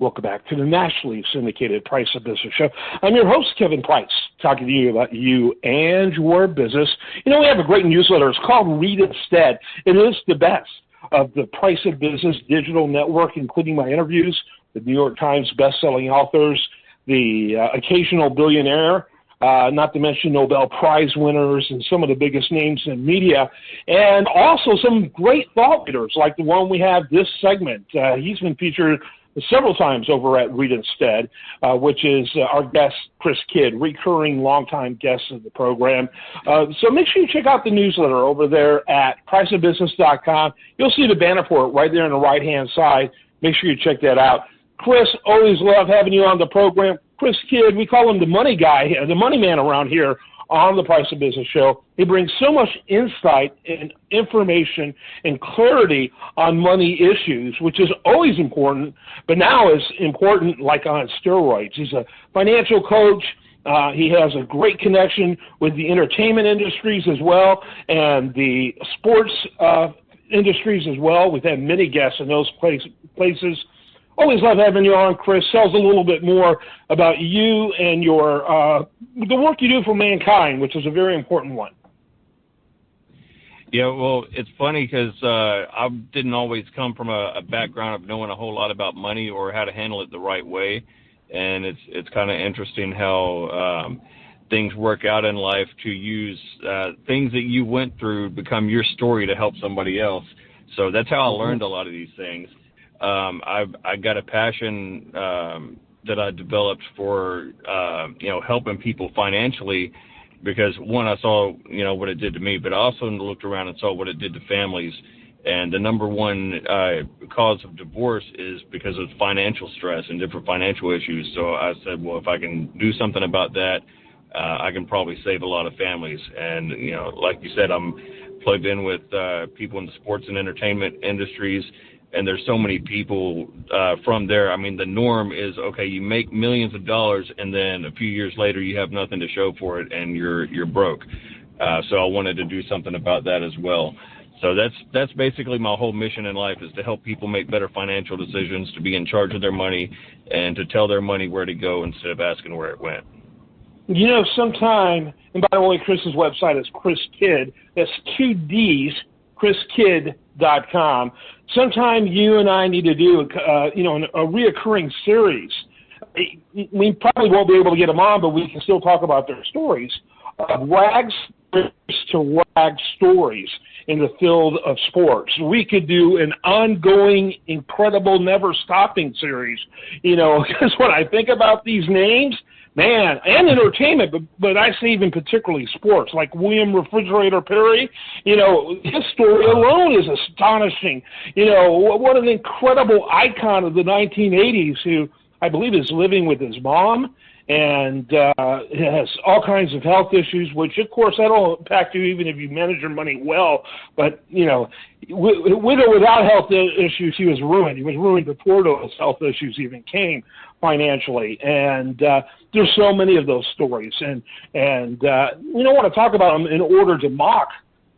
Welcome back to the nationally syndicated Price of Business show. I'm your host, Kevin Price, talking to you about you and your business. We have a great newsletter. It's called Read Instead. It is the best of the Price of Business digital network, including my interviews with New York Times best-selling authors, the occasional billionaire, not to mention Nobel Prize winners and some of the biggest names in media, and also some great thought leaders like the one we have this segment. He's been featured several times over at Read Instead, which is our guest, Chris Kidd, recurring longtime guest of the program. So make sure you check out the newsletter over there at priceofbusiness.com. You'll see the banner for it right there on the right-hand side. Make sure you check that out. Chris, always love having you on the program. Chris Kidd, we call him the money guy, the money man around here on the Price of Business show. He brings so much insight and information and clarity on money issues, which is always important, but now is important like on steroids. He's a financial coach. He has a great connection with the entertainment industries as well and the sports industries as well. We've had many guests in those places. Always love having you on, Chris. Tell us a little bit more about you and your the work you do for mankind, which is a very important one. Yeah, well, it's funny because I didn't always come from a background of knowing a whole lot about money or how to handle it the right way, and it's kind of interesting how things work out in life to use things that you went through become your story to help somebody else. So that's how I learned a lot of these things. I got a passion that I developed for helping people financially because, one, I saw what it did to me, but I also looked around and saw what it did to families. And the number one cause of divorce is because of financial stress and different financial issues. So I said, well, if I can do something about that, I can probably save a lot of families. And, like you said, I'm plugged in with people in the sports and entertainment industries. And there's so many people from there. I mean, the norm is, okay, you make millions of dollars, and then a few years later you have nothing to show for it, and you're broke. So I wanted to do something about that as well. So that's basically my whole mission in life, is to help people make better financial decisions, to be in charge of their money, and to tell their money where to go instead of asking where it went. Sometime, and by the way, Chris's website is Chris Kidd. That's 2 Ds, chriskidd.com. Sometime you and I need to do, a reoccurring series. We probably won't be able to get them on, but we can still talk about their stories. Rags to rags stories in the field of sports. We could do an ongoing, incredible, never-stopping series, because when I think about these names, man, and entertainment, but I say even particularly sports, like William Refrigerator Perry, his story alone is astonishing. What an incredible icon of the 1980s who I believe is living with his mom and has all kinds of health issues, which, of course, that'll impact you even if you manage your money well. But, with or without health issues, he was ruined. He was ruined before those health issues even came financially. And there's so many of those stories. And we don't want to talk about them in order to mock,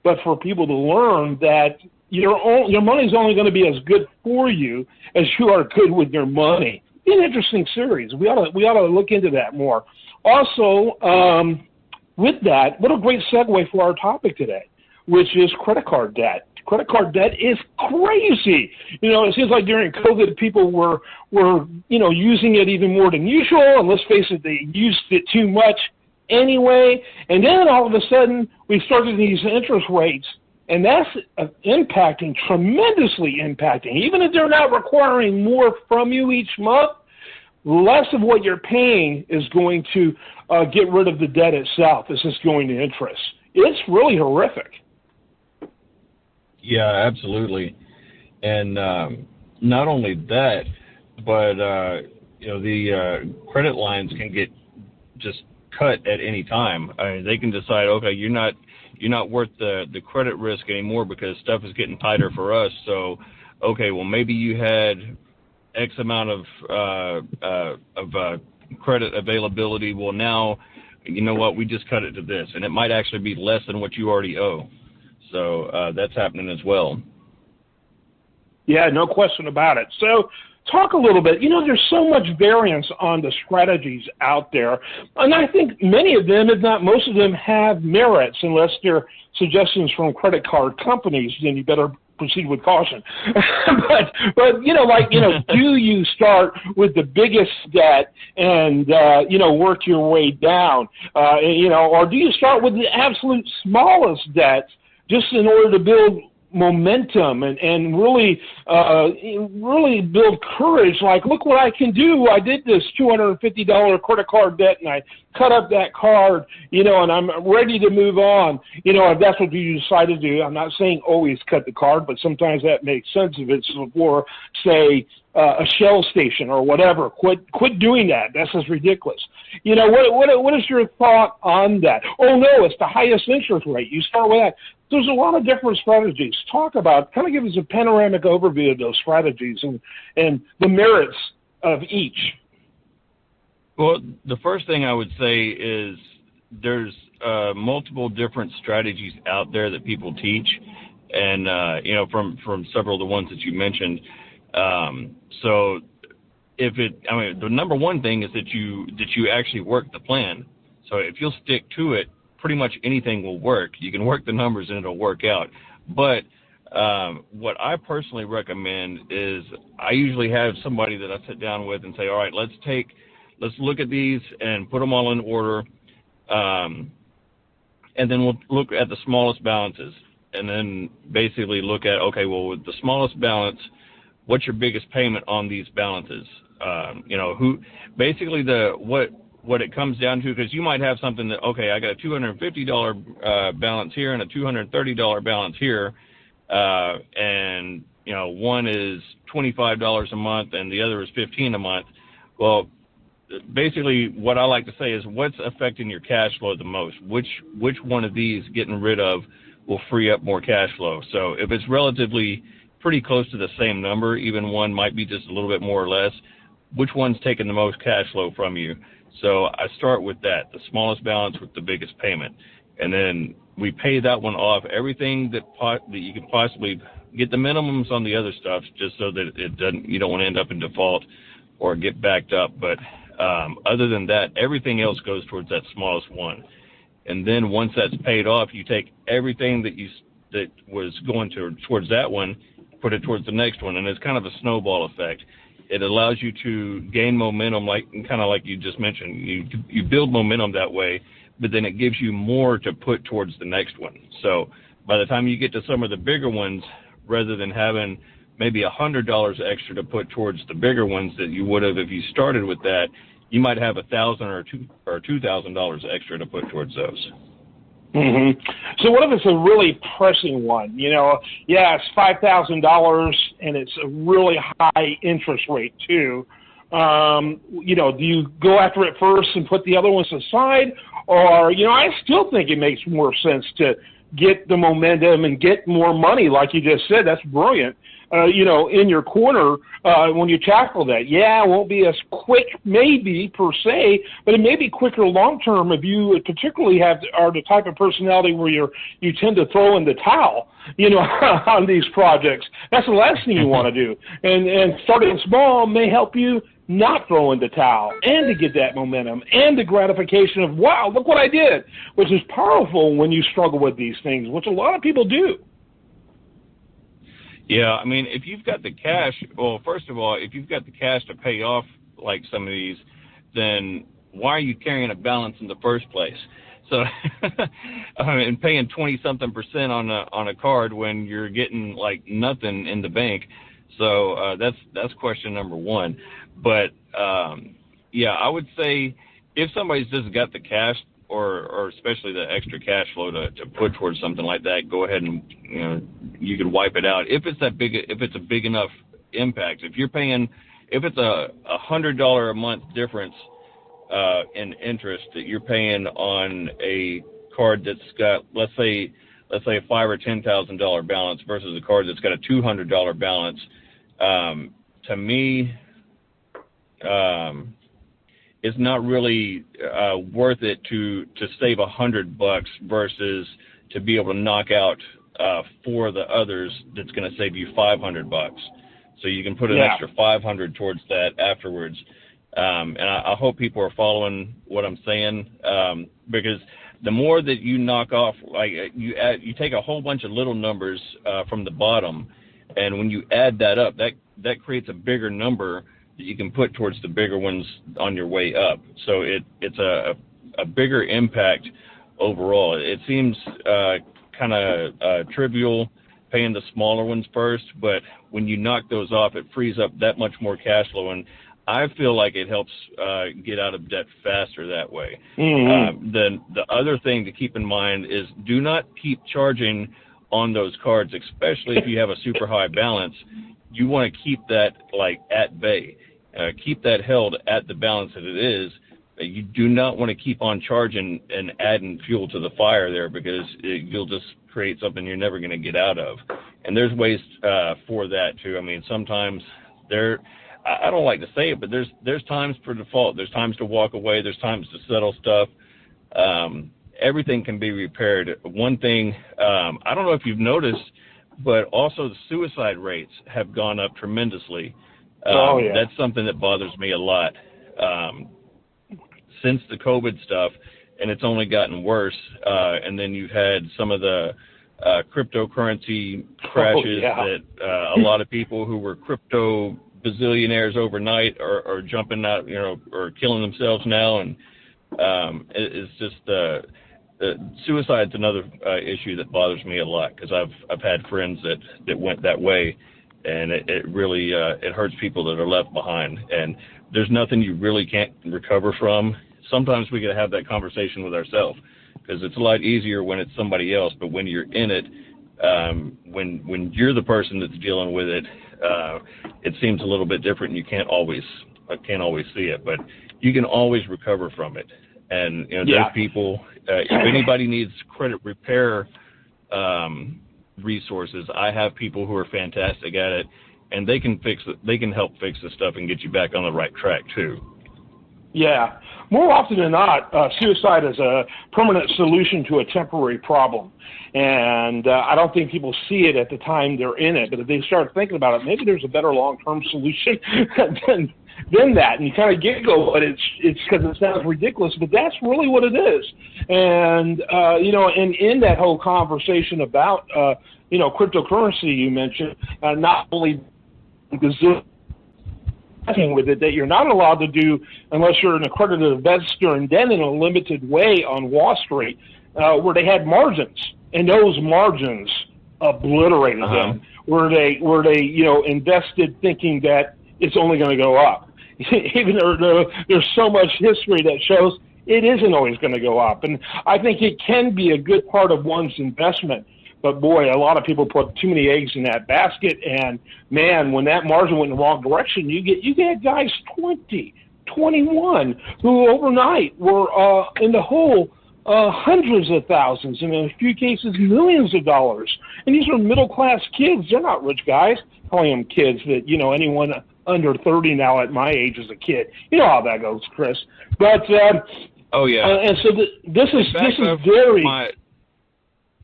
but for people to learn that your money's only going to be as good for you as you are good with your money. An interesting series. We ought to look into that more. Also, with that, what a great segue for our topic today, which is credit card debt. Credit card debt is crazy. It seems like during COVID, people were using it even more than usual, and let's face it, they used it too much anyway. And then all of a sudden, we started these interest rates. And that's tremendously impacting. Even if they're not requiring more from you each month, less of what you're paying is going to get rid of the debt itself. It's just going to interest. It's really horrific. Yeah, absolutely. And not only that, but the credit lines can get just cut at any time. I mean, they can decide, okay, you're not worth the credit risk anymore because stuff is getting tighter for us. So, okay, well, maybe you had X amount of credit availability. Well, now, you know what, we just cut it to this. And it might actually be less than what you already owe. So that's happening as well. Yeah, no question about it. So talk a little bit. There's so much variance on the strategies out there, and I think many of them, if not most of them, have merits, unless they're suggestions from credit card companies. Then you better proceed with caution. but do you start with the biggest debt and work your way down, or do you start with the absolute smallest debt just in order to build momentum and really build courage? Like, look what I can do. I did this $250 credit card debt, and I cut up that card, and I'm ready to move on. If that's what you decide to do. I'm not saying always cut the card, but sometimes that makes sense if it's for, say, a Shell station or whatever. Quit doing that. That's just ridiculous. What is your thought on that? Oh, no, it's the highest interest rate. You start with that. There's a lot of different strategies. Kind of give us a panoramic overview of those strategies and the merits of each. Well, the first thing I would say is there's multiple different strategies out there that people teach, and from several of the ones that you mentioned. So the number one thing is that you actually work the plan. So if you'll stick to it, pretty much anything will work. You can work the numbers and it'll work out. But what I personally recommend is I usually have somebody that I sit down with and say, all right, let's look at these and put them all in order. And then we'll look at the smallest balances, and then basically look at, okay, well, with the smallest balance, what's your biggest payment on these balances? What it comes down to, because you might have something that, okay, I got a $250 balance here and a $230 balance here, and one is $25 a month and the other is $15 a month. Well, basically what I like to say is, what's affecting your cash flow the most? Which one of these getting rid of will free up more cash flow? So if it's relatively pretty close to the same number, even one might be just a little bit more or less, which one's taking the most cash flow from you? So I start with that, the smallest balance with the biggest payment. And then we pay that one off, everything that you can possibly get, the minimums on the other stuff, just so that you don't want to end up in default or get backed up. But other than that, everything else goes towards that smallest one. And then once that's paid off, you take everything that was going towards that one, put it towards the next one, and it's kind of a snowball effect. It allows you to gain momentum, kind of like you just mentioned. You build momentum that way, but then it gives you more to put towards the next one. So by the time you get to some of the bigger ones, rather than having maybe $100 extra to put towards the bigger ones that you would have if you started with that, you might have $1,000 or $2,000 extra to put towards those. Mm-hmm. So what if it's a really pressing one? It's $5,000 and it's a really high interest rate too. Do you go after it first and put the other ones aside? Or, I still think it makes more sense to get the momentum and get more money, like you just said. That's brilliant. In your corner when you tackle that. Yeah, it won't be as quick, maybe, per se, but it may be quicker long-term if you particularly are the type of personality where you tend to throw in the towel, on these projects. That's the last thing you want to do. And starting small may help you not throw in the towel and to get that momentum and the gratification of, wow, look what I did, which is powerful when you struggle with these things, which a lot of people do. Yeah, if you've got the cash, well, first of all, if you've got the cash to pay off like some of these, then why are you carrying a balance in the first place? So, and paying 20-something% on a card when you're getting like nothing in the bank. So that's question number one. But I would say if somebody's just got the cash, or especially the extra cash flow to put towards something like that, go ahead and you can wipe it out. If it's a big enough impact, if it's a $100 a month difference in interest that you're paying on a card that's got, let's say a $5,000 or $10,000 balance versus a card that's got a $200 balance, to me, it's not really worth it to save $100 versus to be able to knock out for the others that's going to save you $500. So you can put an extra 500 towards that afterwards. And I hope people are following what I'm saying, because the more that you knock off, like you take a whole bunch of little numbers from the bottom, and when you add that up, that creates a bigger number that you can put towards the bigger ones on your way up. So it's a bigger impact overall. It seems kind of trivial paying the smaller ones first, but when you knock those off, it frees up that much more cash flow, and I feel like it helps get out of debt faster that way. Mm-hmm. The other thing to keep in mind is do not keep charging on those cards, especially if you have a super high balance. You want to keep that like at bay. Keep that held at the balance that it is. You do not want to keep on charging and adding fuel to the fire there, because you'll just create something you're never going to get out of. And there's ways for that too. I mean, sometimes I don't like to say it, but there's times for default. There's times to walk away. There's times to settle stuff. Everything can be repaired. One thing, I don't know if you've noticed, but also the suicide rates have gone up tremendously. That's something that bothers me a lot. Since the COVID stuff, and it's only gotten worse. And then you've had some of the cryptocurrency crashes that a lot of people who were crypto bazillionaires overnight are jumping out, or killing themselves now. And it's just suicide's another issue that bothers me a lot, because I've had friends that went that way, and it really it hurts people that are left behind. And there's nothing you really can't recover from. Sometimes we got to have that conversation with ourselves, because it's a lot easier when it's somebody else. But when you're in it, when you're the person that's dealing with it, it seems a little bit different. And you can't always see it, but you can always recover from it. And there's people. If anybody needs credit repair resources, I have people who are fantastic at it, and they can fix it. They can help fix this stuff and get you back on the right track too. Yeah. More often than not, suicide is a permanent solution to a temporary problem. And I don't think people see it at the time they're in it. But if they start thinking about it, maybe there's a better long-term solution than that. And you kind of giggle, but it's because it sounds ridiculous, but that's really what it is. And, and in that whole conversation about, cryptocurrency you mentioned, not only with it that you're not allowed to do unless you're an accredited investor, and then in a limited way on Wall Street, where they had margins, and those margins obliterated them, where they invested thinking that it's only going to go up. Even though there's so much history that shows it isn't always going to go up. And I think it can be a good part of one's investment. But boy, a lot of people put too many eggs in that basket, and man, when that margin went in the wrong direction, you get guys 20, 21 who overnight were in the hole hundreds of thousands, and in a few cases millions of dollars. And these are middle class kids; they're not rich guys. Calling them kids, that anyone under 30 now at my age is a kid. You know how that goes, Chris. But and so this is very.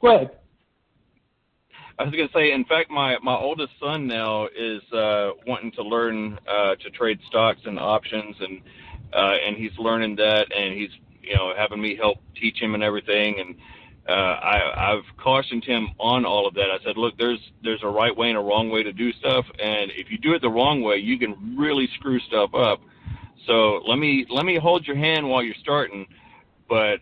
Go ahead. I was going to say, in fact, my oldest son now is wanting to learn to trade stocks and options, and he's learning that, and he's having me help teach him and everything. And I've cautioned him on all of that. I said, look, there's a right way and a wrong way to do stuff, and if you do it the wrong way, you can really screw stuff up. So let me hold your hand while you're starting, but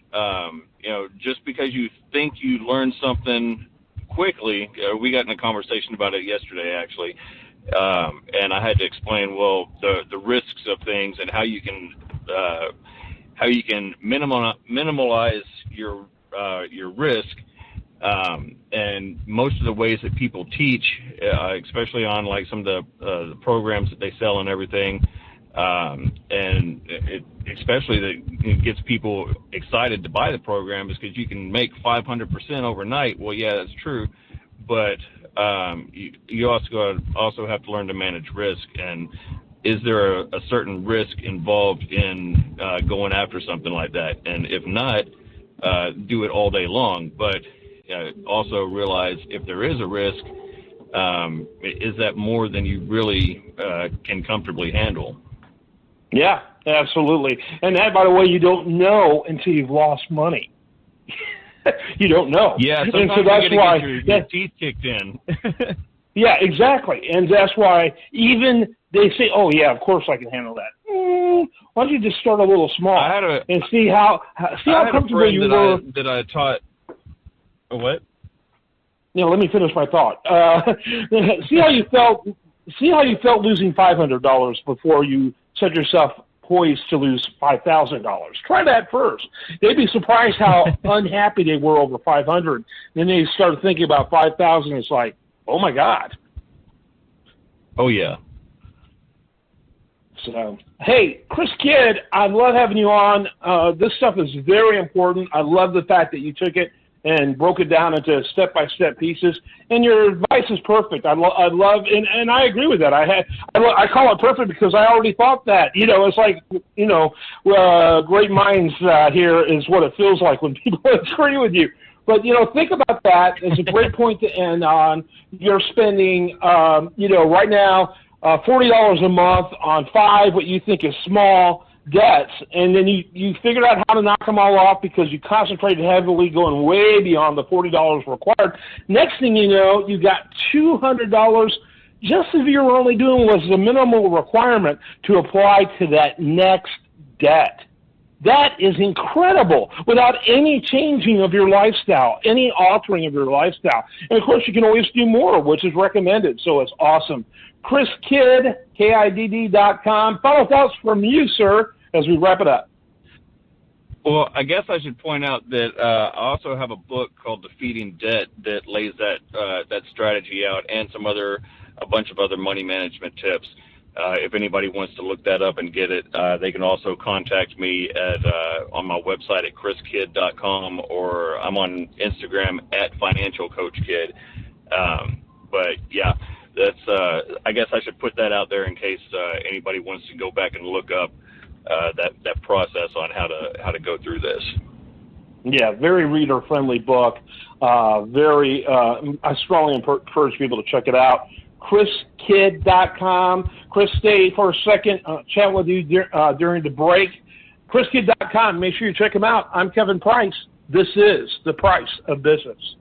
just because you think you learned something quickly, we got in a conversation about it yesterday, actually, and I had to explain, the risks of things and how you can minimalize your risk, and most of the ways that people teach, especially on like some of the programs that they sell and everything, and especially that gets people excited to buy the program, is because you can make 500% overnight. Well, yeah, that's true, but you also have to learn to manage risk. And is there a certain risk involved in going after something like that? And if not, do it all day long. But also realize if there is a risk, is that more than you really can comfortably handle? Yeah, absolutely. And that, by the way, you don't know until you've lost money. You don't know. Yeah, and so that's why your teeth kicked in. Yeah, exactly. And that's why even they say, oh, yeah, of course I can handle that. Why don't you just start a little small and see how comfortable you were. That I taught. What? Let me finish my thought. See how you felt losing $500 before you set yourself poised to lose $5,000. Try that first. They'd be surprised how unhappy they were over $500. Then they started thinking about $5,000. It's like, oh my God. Oh yeah. So, hey, Chris Kidd, I love having you on. This stuff is very important. I love the fact that you took it and broke it down into step-by-step pieces. And your advice is perfect. I love, and I agree with that. I call it perfect because I already thought that. It's like, great minds here is what it feels like when people agree with you. But, think about that. It's a great point to end on. You're spending, right now, $40 a month on 5 what you think is small debts, and then you figured out how to knock them all off because you concentrated heavily going way beyond the $40 required. Next thing you know, you got $200 just as you were only doing was the minimal requirement to apply to that next debt. That is incredible without any changing of your lifestyle, any altering of your lifestyle. And, of course, you can always do more, which is recommended, so it's awesome. chriskidd, KIDD.com. Final thoughts from you, sir, as we wrap it up. Well, I guess I should point out that I also have a book called Defeating Debt that lays that strategy out and a bunch of other money management tips. If anybody wants to look that up and get it, they can also contact me on my website at chriskidd.com, or I'm on Instagram at financialcoachkid. But yeah, that's I guess I should put that out there in case anybody wants to go back and look up that process on how to go through this. Yeah, very reader-friendly book. I strongly encourage people to check it out. chriskidd.com. Chris, stay for a second, chat with you during the break. chriskidd.com. Make sure you check him out. I'm Kevin Price. This is The Price of Business.